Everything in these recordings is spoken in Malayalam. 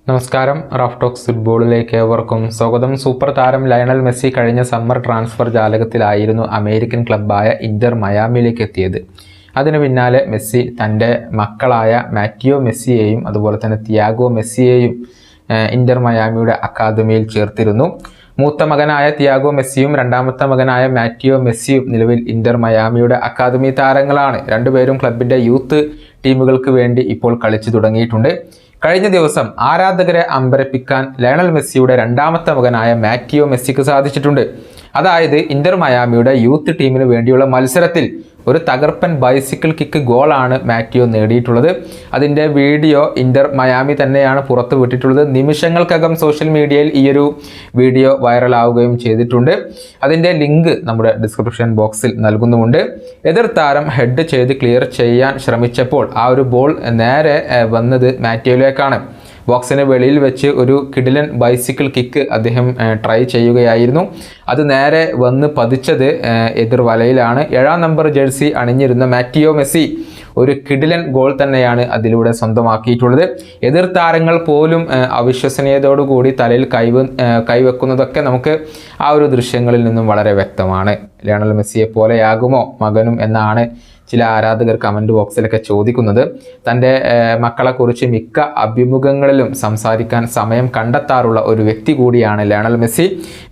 നമസ്കാരം. റാഫ് ടോക്സ് ഫുട്ബോളിലേക്ക് ഏവർക്കും സ്വാഗതം. സൂപ്പർ താരം ലയണൽ മെസ്സി കഴിഞ്ഞ സമ്മർ ട്രാൻസ്ഫർ ജാലകത്തിലായിരുന്നു അമേരിക്കൻ ക്ലബ്ബായ ഇന്റർ മയാമിയിലേക്ക് എത്തിയത്. അതിനു പിന്നാലെ മെസ്സി തൻ്റെ മക്കളായ മാറ്റിയോ മെസ്സിയെയും അതുപോലെ തന്നെ തിയാഗോ മെസ്സിയെയും ഇന്റർ മയാമിയുടെ അക്കാദമിയിൽ ചേർത്തിരുന്നു. മൂത്ത മകനായ തിയാഗോ മെസ്സിയും രണ്ടാമത്തെ മകനായ മാറ്റിയോ മെസ്സിയും നിലവിൽ ഇന്റർ മയാമിയുടെ അക്കാദമി താരങ്ങളാണ്. രണ്ടുപേരും ക്ലബിൻ്റെ യൂത്ത് ടീമുകൾക്ക് വേണ്ടി ഇപ്പോൾ കളിച്ചു തുടങ്ങിയിട്ടുണ്ട്. കഴിഞ്ഞ ദിവസം ആരാധകരെ അമ്പരപ്പിക്കാൻ ലയണൽ മെസ്സിയുടെ രണ്ടാമത്തെ മകനായ മാറ്റിയോ മെസ്സിക്ക് സാധിച്ചിട്ടുണ്ട്. അതായത് ഇന്റർ മയാമിയുടെ യൂത്ത് ടീമിന് വേണ്ടിയുള്ള മത്സരത്തിൽ ഒരു തകർപ്പൻ ബൈസിക്കിൾ കിക്ക് ഗോളാണ് മാറ്റിയോ നേടിയിട്ടുള്ളത്. അതിൻ്റെ വീഡിയോ ഇന്റർ മയാമി തന്നെയാണ് പുറത്തു വിട്ടിട്ടുള്ളത്. നിമിഷങ്ങൾക്കകം സോഷ്യൽ മീഡിയയിൽ ഈയൊരു വീഡിയോ വൈറലാവുകയും ചെയ്തിട്ടുണ്ട്. അതിൻ്റെ ലിങ്ക് നമ്മുടെ ഡിസ്ക്രിപ്ഷൻ ബോക്സിൽ നൽകുന്നുമുണ്ട്. എതിർ താരം ഹെഡ് ചെയ്ത് ക്ലിയർ ചെയ്യാൻ ശ്രമിച്ചപ്പോൾ ആ ഒരു ബോൾ നേരെ വന്നത് മാറ്റിയോയിലേക്കാണ്. ബോക്സിന് വെളിയിൽ വെച്ച് ഒരു കിടിലൻ ബൈസിക്കിൾ കിക്ക് അദ്ദേഹം ട്രൈ ചെയ്യുകയായിരുന്നു. അത് നേരെ വന്ന് പതിച്ചത് എതിർ വലയിലാണ്. 7-ാം നമ്പർ ജേഴ്സി അണിഞ്ഞിരുന്ന മാറ്റിയോ മെസ്സി ഒരു കിടിലൻ ഗോൾ തന്നെയാണ് അതിലൂടെ സ്വന്തമാക്കിയിട്ടുള്ളത്. എതിർ താരങ്ങൾ പോലും അവിശ്വസനീയതയോടുകൂടി തലയിൽ കൈവെക്കുന്നതൊക്കെ നമുക്ക് ആ ഒരു ദൃശ്യങ്ങളിൽ നിന്നും വളരെ വ്യക്തമാണ്. ലയണൽ മെസ്സിയെ പോലെയാകുമോ മകനും എന്നാണ് ചില ആരാധകർ കമൻറ്റ് ബോക്സിലൊക്കെ ചോദിക്കുന്നത്. തൻ്റെ മക്കളെക്കുറിച്ച് മിക്ക അഭിമുഖങ്ങളിലും സംസാരിക്കാൻ സമയം കണ്ടെത്താറുള്ള ഒരു വ്യക്തി കൂടിയാണ് ലയണൽ മെസ്സി.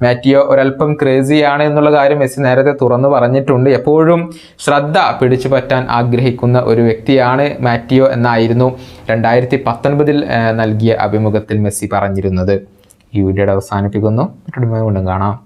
മാറ്റിയോ ഒരല്പം ക്രേസിയാണ് എന്നുള്ള കാര്യം മെസ്സി നേരത്തെ തുറന്നു പറഞ്ഞിട്ടുണ്ട്. എപ്പോഴും ശ്രദ്ധ പിടിച്ചു പറ്റാൻ ആഗ്രഹിക്കുന്ന ഒരു വ്യക്തിയാണ് മാറ്റിയോ എന്നായിരുന്നു 2019 നൽകിയ അഭിമുഖത്തിൽ മെസ്സി പറഞ്ഞിരുന്നത്. ഈ വീഡിയോയുടെ അവസാനിപ്പിക്കുന്നു. വീണ്ടും കാണാം.